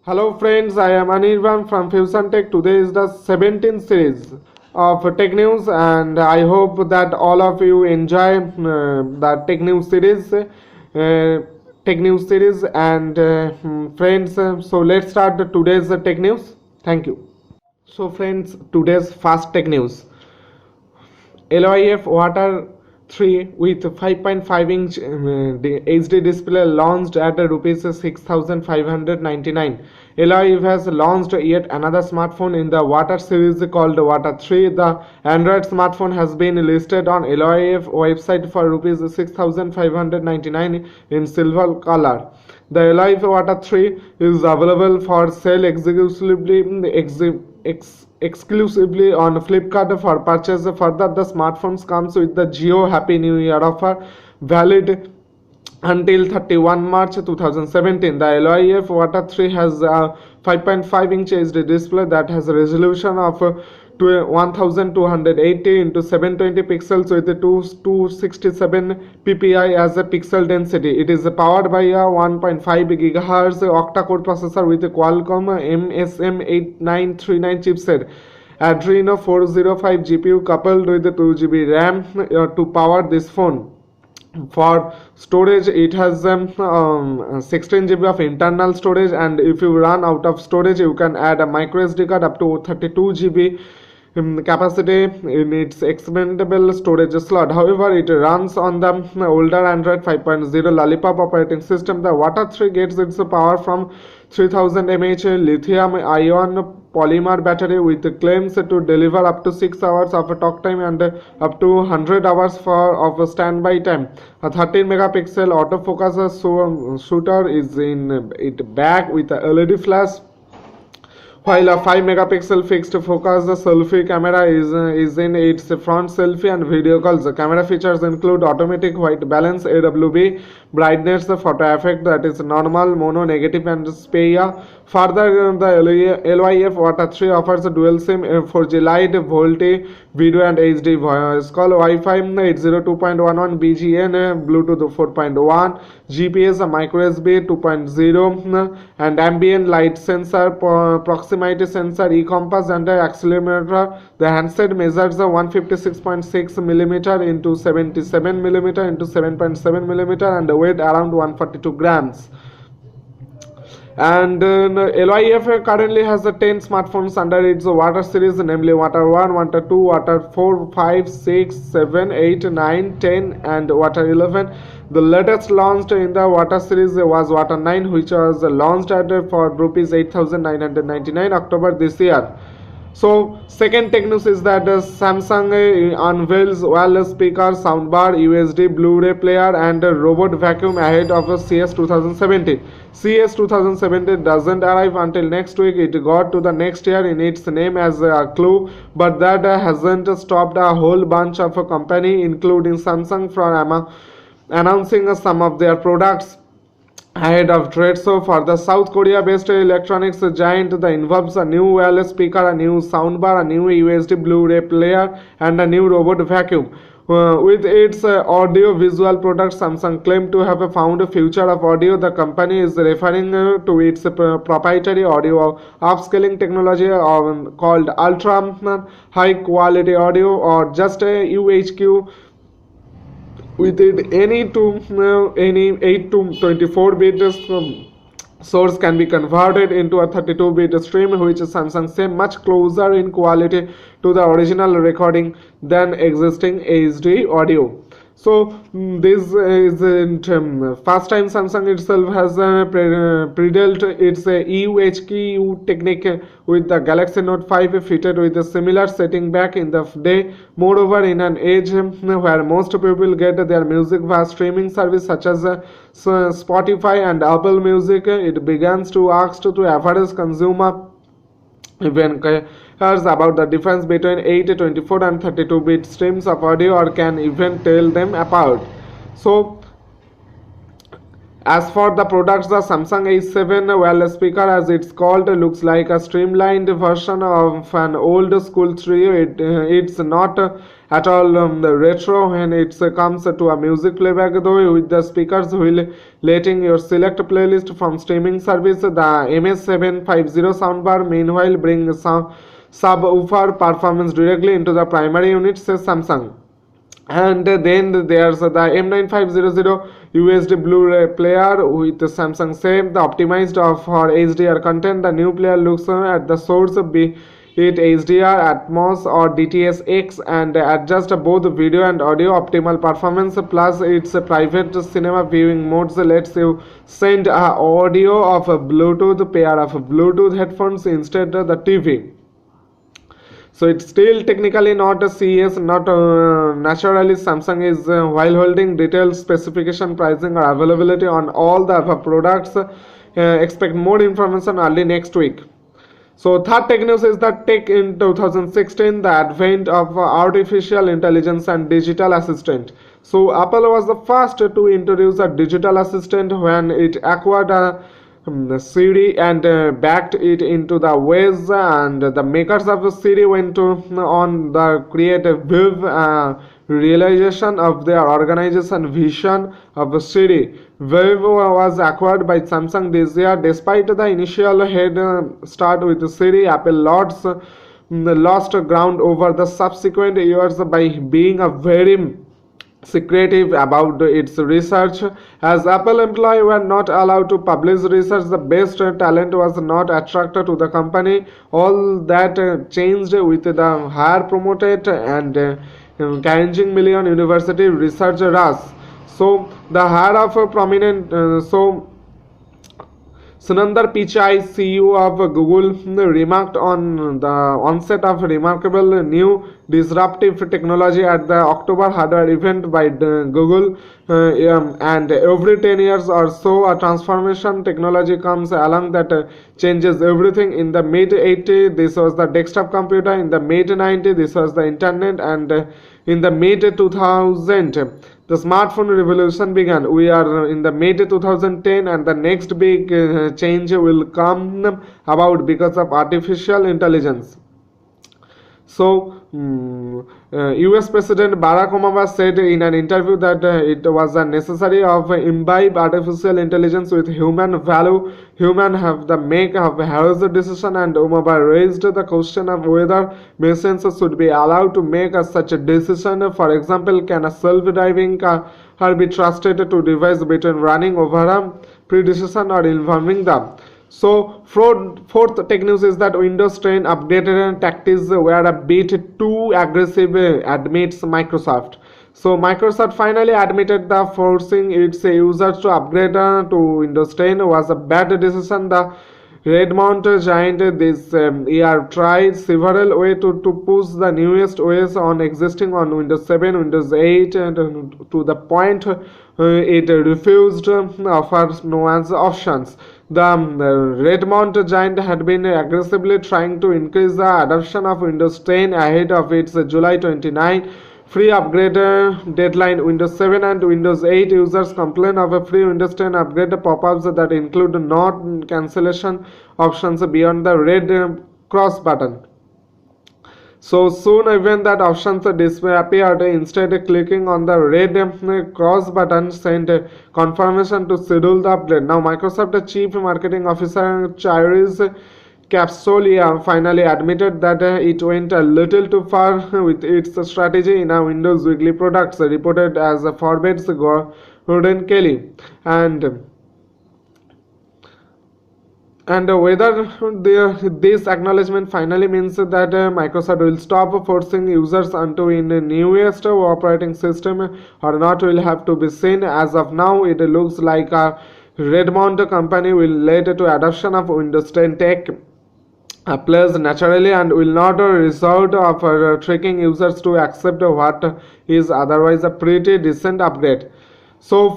Hello friends, I am Anirban from Fusion Tech. Today is the 17th series of Tech News and I hope that all of you enjoy the Tech News series. And friends, so let's start today's Tech News. Thank you. So friends, today's fast Tech News. LYF Water 3 with 5.5-inch HD display launched at rupees 6,599. LYF has launched yet another smartphone in the Water series called Water 3. The Android smartphone has been listed on LYF website for rupees 6,599 in silver color. The LYF Water 3 is available for sale exclusively on Flipkart for purchase. Further, the smartphones comes with the Jio Happy New Year offer valid until 31 March 2017. The LYF Water 3 has a 5.5-inch HD display that has a resolution of 1280 into 720 pixels with 267 ppi as a pixel density. It is powered by a 1.5 GHz octa-core processor with a Qualcomm MSM8939 chipset. Adreno 405 GPU coupled with 2 GB RAM to power this phone. For storage, it has 16 GB of internal storage, and if you run out of storage, you can add a micro SD card up to 32 GB capacity in its expandable storage slot. However, it runs on the older Android 5.0 Lollipop operating system. The Water 3 gets its power from 3000 mAh lithium-ion polymer battery with claims to deliver up to 6 hours of talk time and up to 100 hours of standby time. A 13 megapixel autofocus shooter is in it back with a LED flash, while a 5 megapixel fixed focus selfie camera is in its front selfie and video calls. The camera features include automatic white balance, AWB, brightness, photo effect that is normal, mono, negative and spaya. Further, the LYF Water 3 offers a dual SIM 4G Lite, VoLTE, video and HD voice call, Wi-Fi 802.11 BGN, Bluetooth 4.1, GPS, micro USB 2.0 and ambient light sensor, proximity sensor, e-compass and accelerometer. The handset measures 156.6 mm into 77 mm into 7.7 mm and weight around 142 grams. And LYF currently has 10 smartphones under its Water series, namely Water 1, Water 2, Water 4, 5, 6, 7, 8, 9, 10 and Water 11. The latest launched in the Water series was Water 9, which was launched at for rupees 8,999 October this year. So second tech news is that Samsung unveils wireless speaker, soundbar, USD, Blu-ray player and robot vacuum ahead of CS 2017. CS 2017 doesn't arrive until next week. It got to the next year in its name as a clue, but that hasn't stopped a whole bunch of company, including Samsung, from announcing some of their products ahead of trade show. For the South Korea based electronics giant, that involves a new wireless speaker, a new soundbar, a new USB Blu-ray player and a new robot vacuum. With its audio visual products, Samsung claimed to have found a future of audio. The company is referring to its proprietary audio upscaling technology called ultra high quality audio, or just UHQ. With it, any 8 to 24 bit source can be converted into a 32-bit stream, which Samsung say much closer in quality to the original recording than existing HD audio. So this is first time Samsung itself has pre-built its UHQ technique with the Galaxy Note 5 fitted with a similar setting back in the day. Moreover, in an age where most people get their music via streaming service such as Spotify and Apple Music, it begins to ask to average consumer even cares about the difference between 8, 24 and 32-bit streams of audio, or can even tell them apart. So As for the products, the Samsung A7 wireless speaker, as it's called, looks like a streamlined version of an old school trio. It's not at all retro when it comes to a music playback, though, with the speakers will letting your select playlist from streaming service. The MS750 soundbar meanwhile brings subwoofer performance directly into the primary unit, says Samsung. And then there's the M9500 USD Blu-ray player with Samsung same the optimized for HDR content. The new player looks at the source, be it HDR, Atmos or DTS-X, and adjust both video and audio optimal performance. Plus its private cinema viewing modes lets you send audio of a Bluetooth pair of Bluetooth headphones instead of the TV. So it's still technically not a CS, not naturally. Samsung is while holding detailed specification, pricing or availability on all the above products. Expect more information early next week. So third tech news is that tech in 2016, the advent of artificial intelligence and digital assistant. So Apple was the first to introduce a digital assistant when it acquired a Siri and backed it into the ways, and the makers of Siri went on the creative realization of their organization vision of Siri. Vive was acquired by Samsung this year. Despite the initial head start with Siri, Apple lost ground over the subsequent years by being a very secretive about its research. As Apple employees were not allowed to publish research, the best talent was not attracted to the company. All that changed with the hire promoted and Carnegie Mellon University research rush. So the hire of a prominent Sundar Pichai, CEO of Google, remarked on the onset of remarkable new disruptive technology at the October hardware event by Google. And every 10 years or so, a transformation technology comes along that changes everything. In the mid-80s, this was the desktop computer. In the mid-90s, this was the internet. And in the mid-2000s, the smartphone revolution began. We are in the mid-2010, and the next big change will come about because of artificial intelligence. So, US President Barack Obama said in an interview that it was a necessary of imbibe artificial intelligence with human value. Humans have the make of heroes decision, and Obama raised the question of whether machines should be allowed to make such a decision. For example, can a self-driving car be trusted to devise between running over a predecessor or informing them? So fourth tech news is that Windows 10 updated tactics were a bit too aggressive, admits Microsoft. So Microsoft finally admitted that forcing its users to upgrade to Windows 10 was a bad decision. The Redmond giant this year tried several ways to push the newest OS on existing on Windows 7, Windows 8, and to the point it refused offers no as options. The Redmond giant had been aggressively trying to increase the adoption of Windows 10 ahead of its July 29 free upgrade deadline. Windows 7 and Windows 8 users complain of a free Windows 10 upgrade pop-ups that include not cancellation options beyond the red cross button. So soon even that options disappeared. Instead, clicking on the red cross button sent confirmation to schedule the upgrade. Now Microsoft Chief Marketing Officer Chirish Capsolia finally admitted that it went a little too far with its strategy in a Windows Weekly products, reported as Forbids Gordon Kelly. And whether this acknowledgement finally means that Microsoft will stop forcing users onto in the newest operating system or not will have to be seen. As of now, it looks like a Redmond company will lead to adoption of Windows 10 tech plays naturally and will not resort of tricking users to accept what is otherwise a pretty decent upgrade. So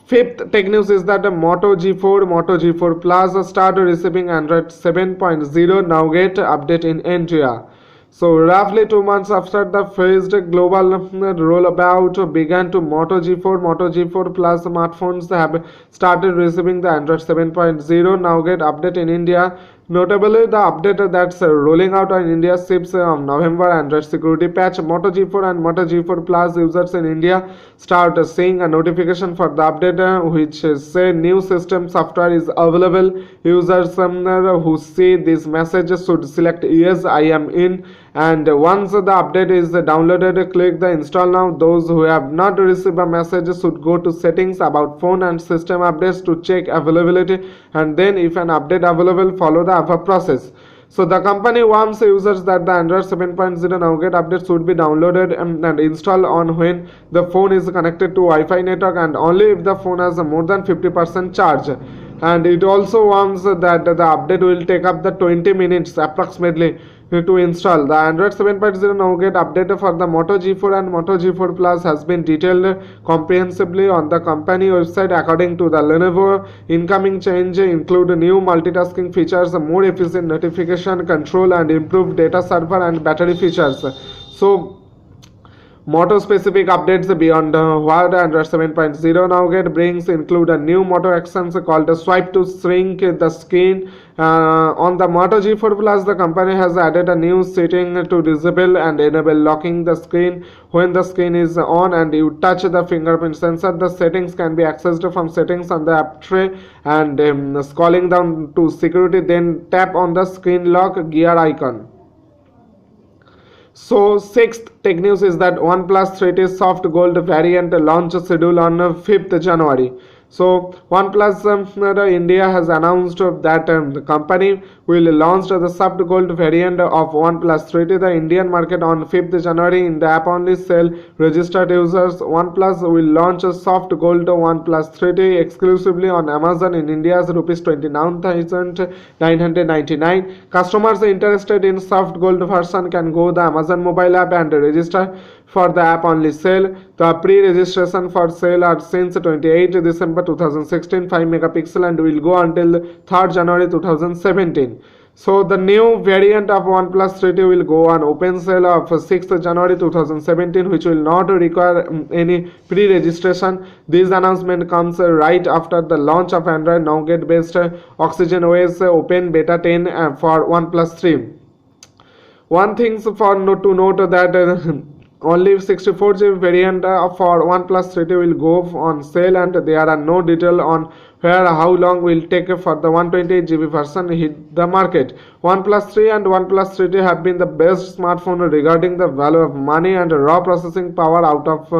fifth tech news is that the Moto G4 Plus started receiving Android 7.0 Nougat update in India. So roughly 2 months after the phased global rollout began to Moto G4 Plus smartphones have started receiving the Android 7.0 Nougat update in India. Notably, the update that's rolling out in India ships on November Android security patch. Moto G4 and Moto G4 Plus users in India start seeing a notification for the update which say new system software is available. Users who see this message should select yes, I am in, and once the update is downloaded, click the install now. Those who have not received a message should go to settings, about phone and system updates to check availability, and then if an update available, follow the above process. So the company warns users that the Android 7.0 Nougat update should be downloaded and installed on when the phone is connected to Wi-Fi network, and only if the phone has more than 50% charge. And it also warns that the update will take up the 20 minutes approximately to install. The Android 7.0 Nougat update for the Moto G4 and Moto G4 Plus has been detailed comprehensively on the company website. According to the Lenovo, incoming change include new multitasking features, more efficient notification control, and improved data server and battery features. So Moto specific updates beyond what Android 7.0 Nougat brings include a new Moto actions called swipe to shrink the screen. On the Moto G4 Plus, the company has added a new setting to disable and enable locking the screen when the screen is on and you touch the fingerprint sensor. The settings can be accessed from settings on the app tray, and scrolling down to security, then tap on the screen lock gear icon. So sixth tech news is that OnePlus 3T soft gold variant launch schedule on 5th January. So OnePlus India has announced that the company will launch the soft gold variant of OnePlus 3T the Indian market on 5th January. In the app only sale registered users, OnePlus will launch a soft gold OnePlus 3T exclusively on Amazon in India's rupees 29,999. Customers interested in soft gold version can go the Amazon mobile app and register for the app only sale. The pre-registration for sale are since 28 December 2016, 5 megapixel, and will go until 3rd January 2017. So the new variant of OnePlus 3T will go on open sale of 6th January 2017, which will not require any pre-registration. This announcement comes right after the launch of Android Nougat based Oxygen OS Open Beta 10 for OnePlus 3. One thing to note that only 64GB variant for OnePlus 3T will go on sale, and there are no details on where how long will take for the 128GB version hit the market. OnePlus 3 and OnePlus 3T have been the best smartphone regarding the value of money and raw processing power out of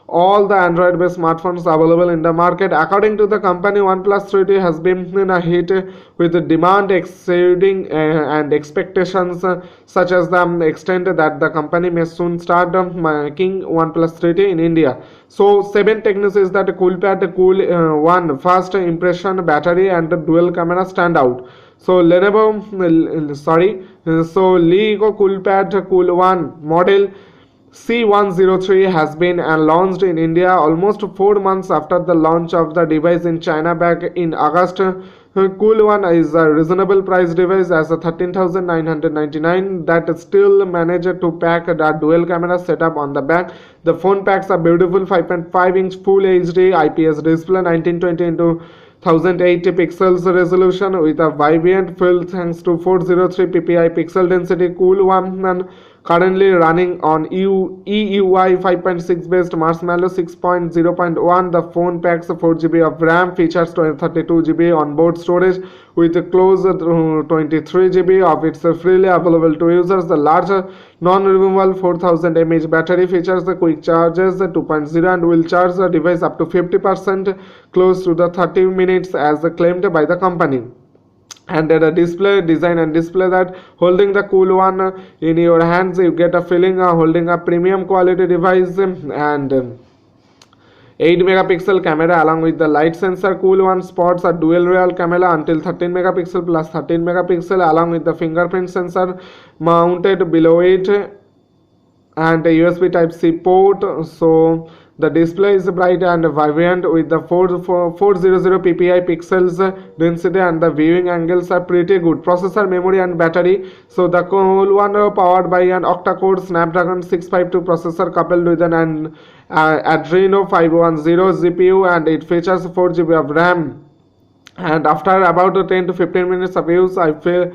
all the Android based smartphones available in the market. According to the company, OnePlus 3T has been a hit with demand exceeding and expectations, such as the extent that the company may soon start making OnePlus 3T in India. So 7 tech news is that Coolpad Cool 1 fast impression battery and dual camera stand out. So LEGO Coolpad Cool 1 model C103 has been launched in India almost 4 months after the launch of the device in China back in August. Cool One is a reasonable price device as a 13,999 that still managed to pack the dual camera setup on the back. The phone packs a beautiful 5.5-inch Full HD IPS display, 1920 into 1080 pixels resolution with a vibrant field thanks to 403 ppi pixel density. Cool One currently running on EUI 5.6 based Marshmallow 6.0.1. The phone packs 4GB of RAM, features 32GB onboard storage with close to 23GB of its freely available to users. The larger non-removable 4000 mAh battery features the quick charges 2.0 and will charge the device up to 50% close to the 30 minutes as claimed by the company. And the display design and display that holding the Cool One in your hands, you get a feeling holding a premium quality device. And 8 megapixel camera along with the light sensor. Cool One sports a dual real camera until 13 megapixel plus 13 megapixel along with the fingerprint sensor mounted below it and a USB Type-C port. So The display is bright and vibrant with the 400 ppi pixels density, and the viewing angles are pretty good. Processor, memory and battery. So the Cool one powered by an octa-core Snapdragon 652 processor coupled with an Adreno 510 GPU, and it features 4 GB of RAM. And after about 10 to 15 minutes of use, I feel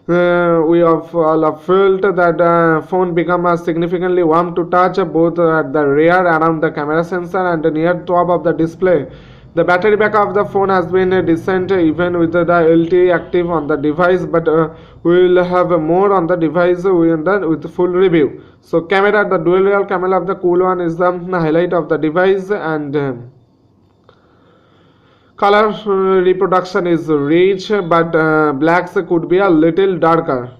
we have all felt that the phone become significantly warm to touch, both at the rear around the camera sensor and near top of the display. The battery backup of the phone has been decent even with the LTE active on the device, but we will have more on the device with full review. So camera, the dual rear camera of the Cool one is the highlight of the device, and color reproduction is rich, but blacks could be a little darker.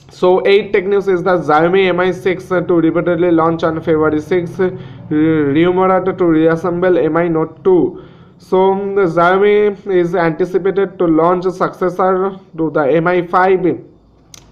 So 8 Tech News is the Xiaomi Mi 6 to reportedly launch on February 6, Rumoured to reassemble Mi Note 2. So the Xiaomi is anticipated to launch a successor to the Mi 5.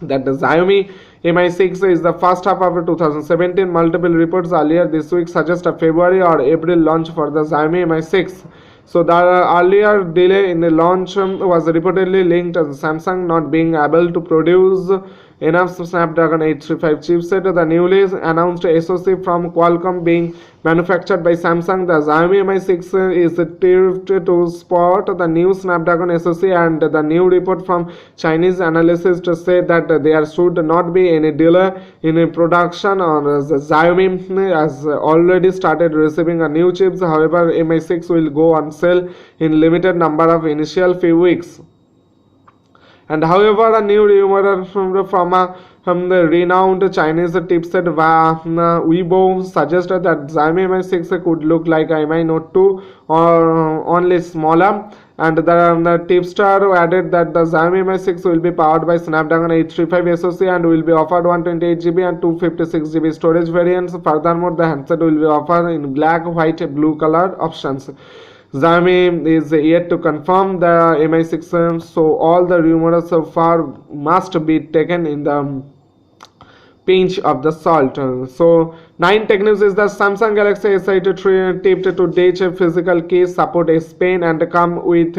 That the Xiaomi Mi 6 is the first half of 2017. Multiple reports earlier this week suggest a February or April launch for the Xiaomi Mi 6. So the earlier delay in the launch was reportedly linked to Samsung not being able to produce enough Snapdragon 835 chipset. The newly announced SoC from Qualcomm being manufactured by Samsung, the Xiaomi Mi 6 is tipped to spot the new Snapdragon SoC, and the new report from Chinese analysts to say that there should not be any delay in production on the Xiaomi has already started receiving a new chips. However, Mi 6 will go on sale in limited number of initial few weeks. And however, a new rumor from the renowned Chinese tipster Weibo suggested that Xiaomi Mi 6 could look like Mi Note 2 or only smaller. And the tipster added that the Xiaomi Mi 6 will be powered by Snapdragon 835 SoC and will be offered 128 GB and 256 GB storage variants. Furthermore, the handset will be offered in black, white, blue color options. Xiaomi is yet to confirm the Mi 6, so all the rumors so far must be taken in the pinch of the salt. So 9 Tech News is the Samsung Galaxy S8 tipped to ditch physical case, support S Pen and come with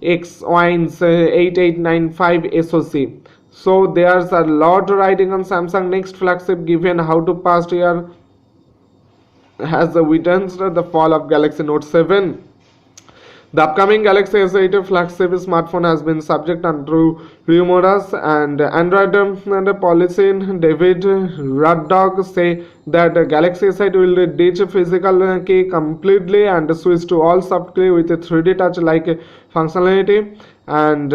Exynos 8895 SoC. So there's a lot riding on Samsung next flagship, given how to past year has witnessed the fall of Galaxy Note 7. The upcoming Galaxy S8 flagship smartphone has been subject to rumors, and Android and policy David Ruddock say that Galaxy S8 will ditch physical key completely and switch to all soft key with a 3D touch-like functionality, and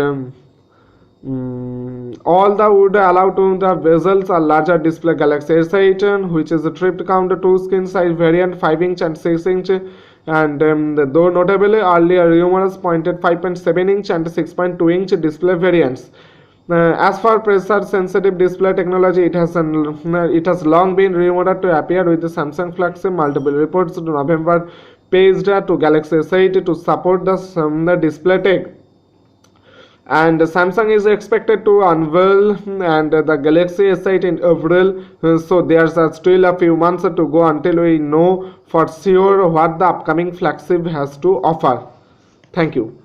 all the would allow to the bezels a larger display. Galaxy S8, which is a trip count 2 screen size variant, 5-inch and 6-inch. And though notably earlier rumors pointed 5.7-inch and 6.2-inch display variants. As for pressure sensitive display technology, it has long been rumored to appear with the Samsung flagship. Multiple reports in November paged to Galaxy S8 to support the display tech. And Samsung is expected to unveil and the Galaxy S8 in April, so there's still a few months to go until we know for sure what the upcoming flagship has to offer. Thank you.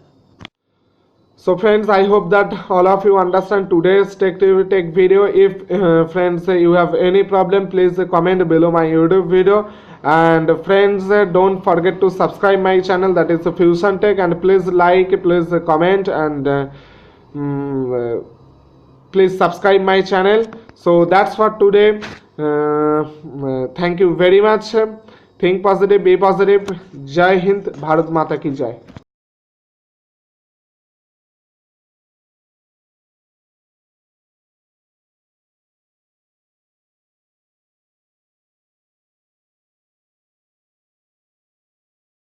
So friends, I hope that all of you understand today's tech video. If friends you have any problem, please comment below my YouTube video. And friends, don't forget to subscribe my channel, that is Fusion Tech, and please like, please comment, and please subscribe my channel. So that's for today. Thank you very much. Think positive, be positive. Jai Hind, Bharat Mata ki Jai.